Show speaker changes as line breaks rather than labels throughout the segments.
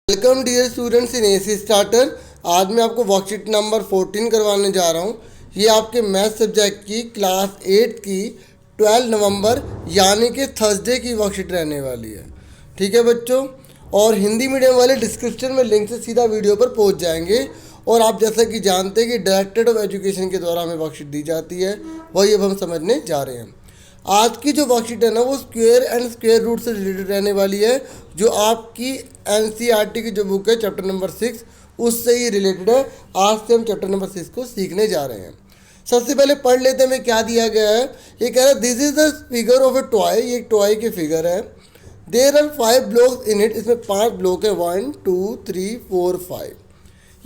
Welcome dear students in AC starter. आज मैं आपको वर्कशीट नंबर 14 करवाने जा रहा हूँ। ये आपके मैथ सब्जेक्ट की क्लास 8 की 12 नवंबर यानी कि थर्सडे की वर्कशीट रहने वाली है। ठीक है बच्चों, और हिंदी मीडियम वाले डिस्क्रिप्शन में लिंक से सीधा वीडियो पर पहुँच जाएंगे। और आप जैसा कि जानते हैं कि डायरेक्टरेट ऑफ एजुकेशन के द्वारा हमें वर्कशीट दी जाती है, वही अब हम समझने जा रहे हैं। आज की जो वर्कशीट है ना वो स्क्वायर एंड स्क्वायर रूट से रिलेटेड रहने वाली है, जो आपकी एनसीईआरटी की जो बुक है चैप्टर नंबर 6 उससे ही रिलेटेड है। आज से हम चैप्टर नंबर 6 को सीखने जा रहे हैं। सबसे पहले पढ़ लेते हैं हमें क्या दिया गया है। ये कह रहा है this is the figure of a toy. ये एक टॉय की फिगर है। There are 5 blocks in it. इसमें 5 ब्लॉक है, 1 2 3 4 5।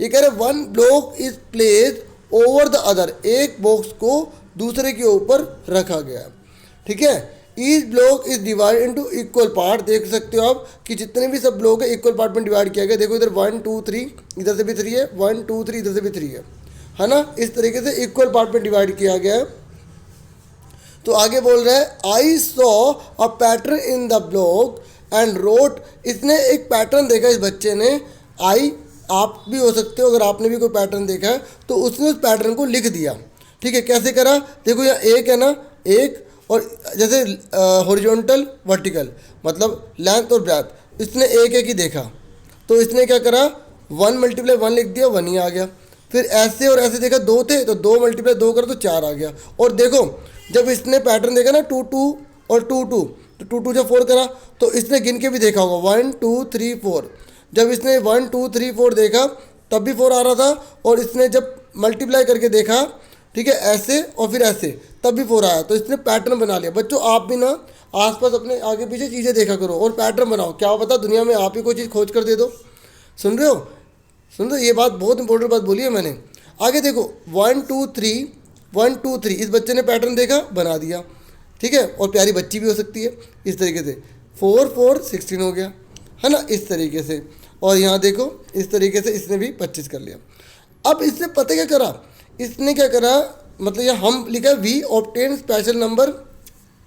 ये कह रहे हैं 1 block is placed over the other. एक बॉक्स को दूसरे के ऊपर रखा गया है। ठीक है, each block is divide into equal part. देख सकते हो आप कि जितने भी सब ब्लॉक है इक्वल पार्ट में डिवाइड किया गया। देखो इधर 1 2 3, इधर से भी 3 है, 1 2 3 इधर से भी 3 है ना। इस तरीके से इक्वल पार्ट में डिवाइड किया गया है। तो आगे बोल रहा है I saw a pattern in the block and wrote. इसने एक पैटर्न देखा इस बच्चे ने। आई, आप भी हो सकते हो अगर आपने भी कोई पैटर्न देखा है तो उसने उस पैटर्न को लिख दिया। ठीक है, कैसे करा? देखो यहाँ एक है ना, एक और जैसे हॉरिजॉन्टल वर्टिकल मतलब लेंथ और ब्रेथ। इसने एक ही देखा तो इसने क्या करा, 1 × 1 लिख दिया, 1 ही आ गया। फिर ऐसे और ऐसे देखा, 2 थे तो 2 × 2 करो तो 4 आ गया। और देखो जब इसने पैटर्न देखा ना 2 2 और 2 2, तो 2 2 जब 4 करा तो इसने गिन के भी देखा होगा 1 2 3 4। जब इसने 1 2 3 4 देखा तब भी 4 आ रहा था, और इसने जब मल्टीप्लाई करके देखा, ठीक है, ऐसे और फिर ऐसे, तब भी 4 आया। तो इसने पैटर्न बना लिया। बच्चों आप भी ना आसपास अपने आगे पीछे चीज़ें देखा करो और पैटर्न बनाओ। क्या पता दुनिया में आप ही कोई चीज़ खोज कर दे दो। सुन रहे हो? सुन रहे हो? ये बात बहुत इंपॉर्टेंट बात बोली है मैंने। आगे देखो 1 2 3 1 2 3, इस बच्चे ने पैटर्न देखा, बना दिया। ठीक है, और प्यारी बच्ची भी हो सकती है इस तरीके से। 4 4 16 हो गया, है ना, इस तरीके से। और यहाँ देखो इस तरीके से इसने भी 25 कर लिया। अब इसने पता क्या करा, इसने क्या करा, मतलब यह हम लिखा वी ऑब्टेन स्पेशल नंबर।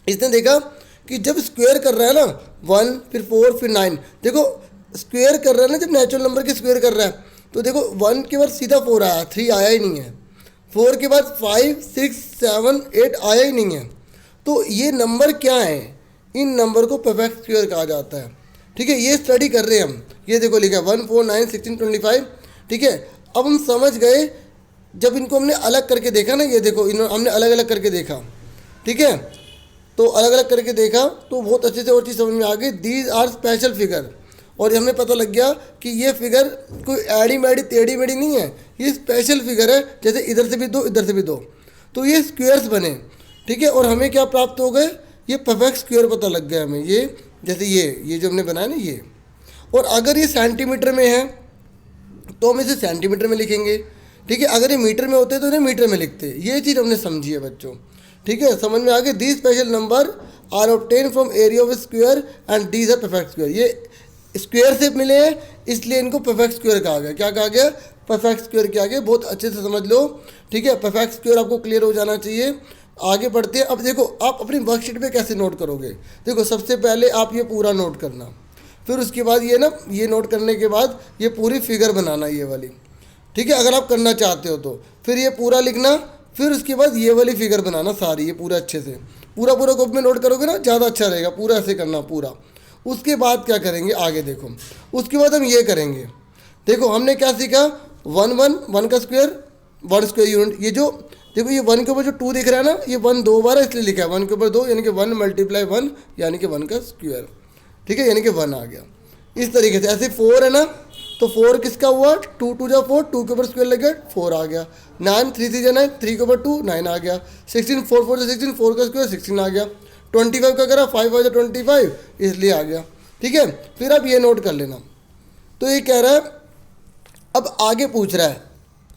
इसने देखा कि जब स्क्वायर कर रहा है ना 1 फिर 4 फिर 9, देखो स्क्वायर कर रहा है ना, जब नेचुरल नंबर के स्क्वायर कर रहा है तो देखो 1 के बाद सीधा 4 आया, 3 आया ही नहीं है। 4 के बाद 5 6 7 8 आया ही नहीं है। तो ये नंबर क्या है? इन नंबर को परफेक्ट स्क्वायर कहा जाता है। ठीक है, ये स्टडी कर रहे हैं हम। ये देखो लिखा 1 4 9 16 25। ठीक है, अब हम समझ गए। जब इनको हमने अलग करके देखा ना, ये देखो इन हमने अलग अलग करके देखा। ठीक है, तो अलग अलग करके देखा तो बहुत अच्छे से और चीज़ समझ में आ गई। These are special figure. और हमें पता लग गया कि ये फिगर कोई एड़ी मैडी टेढ़ी मेढ़ी नहीं है, ये स्पेशल फिगर है। जैसे इधर से भी 2 इधर से भी 2, तो ये स्क्वेयर्स बने। ठीक है, और हमें क्या प्राप्त हो गए, ये परफेक्ट स्क्वेयर पता लग गया हमें। ये जैसे ये जो हमने बनाया ना ये, और अगर ये सेंटीमीटर में है तो हम इसे सेंटीमीटर में लिखेंगे। ठीक है, अगर ये मीटर में होते तो इन्हें मीटर में लिखते। ये चीज़ हमने समझी है बच्चों। ठीक है, समझ में आ गई। The special number are obtain from area of square and these are perfect square. ये स्क्वायर से मिले हैं इसलिए इनको परफेक्ट स्क्वायर कहा गया। क्या कहा गया? परफेक्ट स्क्वायर किया गया। बहुत अच्छे से समझ लो। ठीक है, परफेक्ट स्क्वायर आपको क्लियर हो जाना चाहिए। आगे बढ़ते हैं। अब देखो आप अपनी वर्कशीट में कैसे नोट करोगे। देखो सबसे पहले आप ये पूरा नोट करना, फिर उसके बाद ये नोट करने के बाद ये पूरी फिगर बनाना, ये वाली। ठीक है, अगर आप करना चाहते हो तो फिर ये पूरा लिखना, फिर उसके बाद ये वाली फिगर बनाना सारी, ये पूरा अच्छे से पूरा कॉपी में नोट करोगे ना ज़्यादा अच्छा रहेगा। पूरा ऐसे करना पूरा। उसके बाद क्या करेंगे आगे देखो, उसके बाद हम ये करेंगे। देखो हमने क्या सीखा, 1 का स्क्वायर 1 स्क्वायर यूनिट। ये जो देखो ये 1 के ऊपर जो 2 दिख रहा है ना, ये 1 2 बार है इसलिए लिखा है 1 के ऊपर 2, यानी कि 1 × 1 यानी कि 1 का स्क्वायर। ठीक है, यानी कि 1 आ गया इस तरीके से। ऐसे 4 है ना, तो 4 किसका हुआ, 2 2 जा 4, 2 के ऊपर स्क्वायर लग गया 4 आ गया। 9 3 3 जा 9, 3 के ऊपर 2 9 आ गया। 16 4 4 जा 16, 4 का स्क्वायर 16 आ गया। 25 का करा 5 5 जा 25 इसलिए आ गया। ठीक है, फिर आप ये नोट कर लेना। तो ये कह रहा है, अब आगे पूछ रहा है,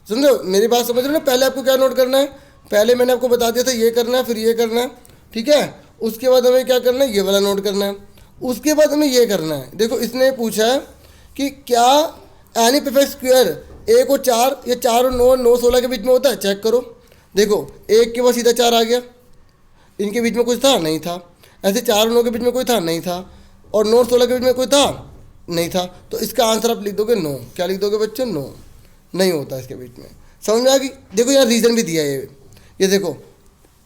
सुन रहे हो मेरी बात समझ रहे हो ना। पहले आपको क्या नोट करना है, पहले मैंने आपको बता दिया था ये करना है, फिर ये करना है। ठीक है, उसके बाद हमें क्या करना है, ये वाला नोट करना है। उसके बाद हमें ये करना है। देखो इसने पूछा है कि क्या एनी परफेक्ट स्क्वायर 1 और 4 या 4 और 9 9 16 के बीच में होता है, चेक करो। देखो 1 के बाद सीधा 4 आ गया, इनके बीच में कुछ था नहीं था। ऐसे 4 और 9 के बीच में कोई था नहीं था, और 9 और 16 के बीच में कोई था नहीं था, तो इसका आंसर आप लिख दोगे नो। क्या लिख दोगे बच्चों? नो, नहीं होता इसके बीच में। समझ में आ गई? देखो यार रीज़न भी दिया है ये देखो,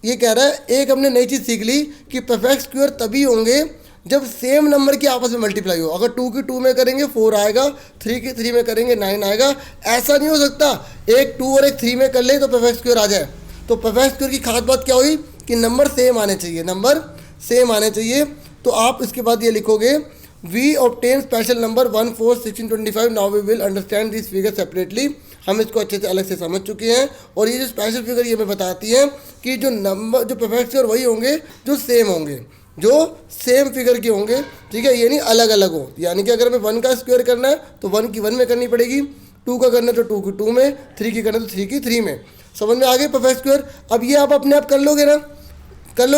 ये कह रहा है एक हमने नई चीज़ सीख ली कि परफेक्ट स्क्वायर तभी होंगे जब सेम नंबर की आपस में मल्टीप्लाई हो। अगर 2 की 2 में करेंगे 4 आएगा, 3 की 3 में करेंगे 9 आएगा। ऐसा नहीं हो सकता एक 2 और एक 3 में कर ले तो परफेक्ट स्क्वायर आ जाए। तो परफेक्ट स्क्वायर की खास बात क्या हुई कि नंबर सेम आने चाहिए, नंबर सेम आने चाहिए। तो आप इसके बाद ये लिखोगे we obtain special number 1 4 16 25। Now we will understand this figure separately. हम इसको अच्छे से अलग से समझ चुके हैं। और ये जो स्पेशल फिगर ये हमें बताती है कि जो नंबर जो परफेक्ट स्क्वायर वही होंगे जो सेम होंगे, जो सेम फिगर के होंगे, ठीक है, ये नहीं अलग अलग हो। यानी कि अगर हमें 1 का स्क्वायर करना है तो 1 की 1 में करनी पड़ेगी, 2 का करना है तो 2 की 2 में, 3 की करना है तो 3 की 3 में। समझ में आ गए परफेक्ट स्क्वायर? अब ये आप अपने आप कर लोगे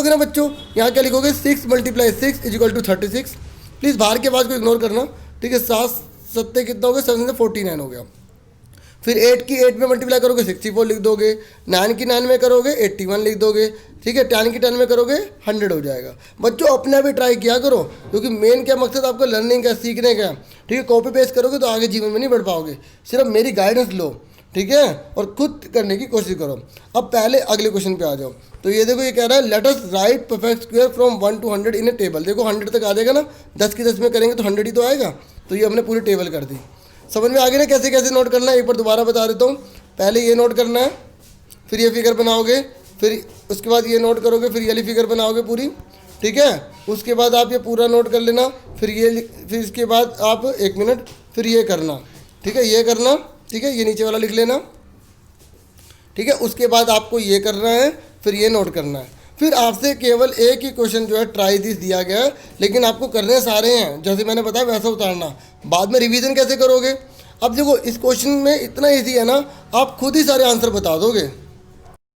ना बच्चों। यहाँ क्या लिखोगे 6 × 6 = 36। प्लीज़ बाहर के बात को इग्नोर करना, ठीक है। 7 7 कितना हो गया? 7 से 49 हो गया। फिर 8 की 8 में मल्टीप्लाई करोगे 64 लिख दोगे, 9 की 9 में करोगे 81 लिख दोगे, ठीक है। 10 की 10 में करोगे 100 हो जाएगा। बच्चों अपने भी ट्राई किया करो, क्योंकि मेन क्या मकसद आपका लर्निंग का, सीखने का, ठीक है। कॉपी पेस्ट करोगे तो आगे जीवन में नहीं बढ़ पाओगे। सिर्फ मेरी गाइडेंस लो, ठीक है, और खुद करने की कोशिश करो। अब पहले अगले क्वेश्चन पे आ जाओ। तो ये देखो, ये कह रहा है let us right perfect square from 1 to 100 in A table. देखो 100 तक आ जाएगा ना, 10 की 10 में करेंगे तो 100 ही तो आएगा। तो ये हमने पूरी टेबल कर दी। समझ में आ गई ना कैसे कैसे नोट करना है? एक बार दोबारा बता देता हूँ। पहले ये नोट करना है, फिर ये फिगर बनाओगे, फिर उसके बाद ये नोट करोगे, फिर ये वाली फिगर बनाओगे पूरी, ठीक है। उसके बाद आप ये पूरा नोट कर लेना, फिर इसके बाद आप 1 मिनट फिर ये करना, ठीक है, ये करना, ठीक है, ये नीचे वाला लिख लेना, ठीक है। उसके बाद आपको ये करना है, फिर ये नोट करना है। फिर आपसे केवल एक ही क्वेश्चन जो है ट्राई दिस दिया गया है, लेकिन आपको करने सारे हैं, जैसे मैंने बताया वैसा उतारना। बाद में रिवीजन कैसे करोगे? अब देखो इस क्वेश्चन में इतना ईजी है ना, आप खुद ही सारे आंसर बता दोगे।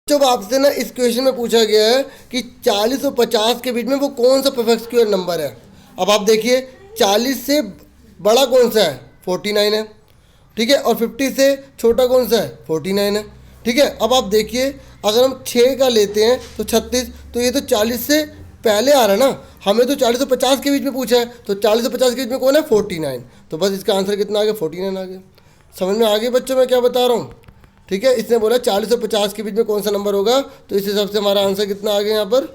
जब आपसे ना इस क्वेश्चन में पूछा गया है कि 40 और 50 के बीच में वो कौन सा परफेक्ट स्क्वायर नंबर है। अब आप देखिए 40 से बड़ा कौन सा है? 49 है, ठीक है। और 50 से छोटा कौन सा है? 49 है, ठीक है। अब आप देखिए अगर हम 6 का लेते हैं तो 36, तो ये तो 40 से पहले आ रहा है ना। हमें तो 40 और 50 के बीच में पूछा है, तो 40 और 50 के बीच में कौन है? 49। तो बस इसका आंसर कितना आ गया? 49 आ गया। समझ में आ गई बच्चों मैं क्या बता रहा हूँ? ठीक है, इसने बोला 40 और 50 के बीच में कौन सा नंबर होगा, तो इस हिसाब से हमारा आंसर कितना आ गया यहाँ पर?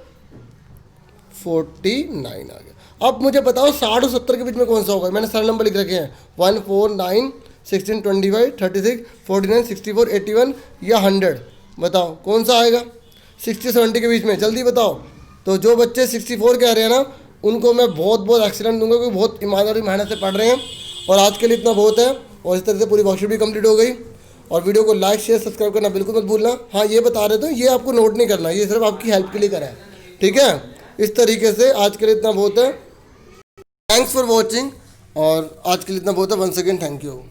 49 आ गया। अब मुझे बताओ 60 और 70 के बीच में कौन सा होगा? मैंने सारे नंबर लिख रखे हैं 1 4 9 16 25 36 49 64 81 या 100। बताओ कौन सा आएगा 60 70 के बीच में? जल्दी बताओ। तो जो बच्चे 64 कह रहे हैं ना, उनको मैं बहुत बहुत एक्सीलेंट दूंगा, क्योंकि बहुत ईमानदारी मेहनत से पढ़ रहे हैं। और आज के लिए इतना बहुत है। और इस तरह से पूरी वर्कशीट भी कंप्लीट हो गई। और वीडियो को लाइक शेयर सब्सक्राइब करना बिल्कुल मत भूलना। हाँ ये बता रहे थे, ये आपको नोट नहीं करना, ये सिर्फ आपकी हेल्प के लिए करा है, ठीक है। इस तरीके से आज के लिए इतना बहुत है। Thanks for watching. और आज के लिए इतना बहुत है। Once again thank you.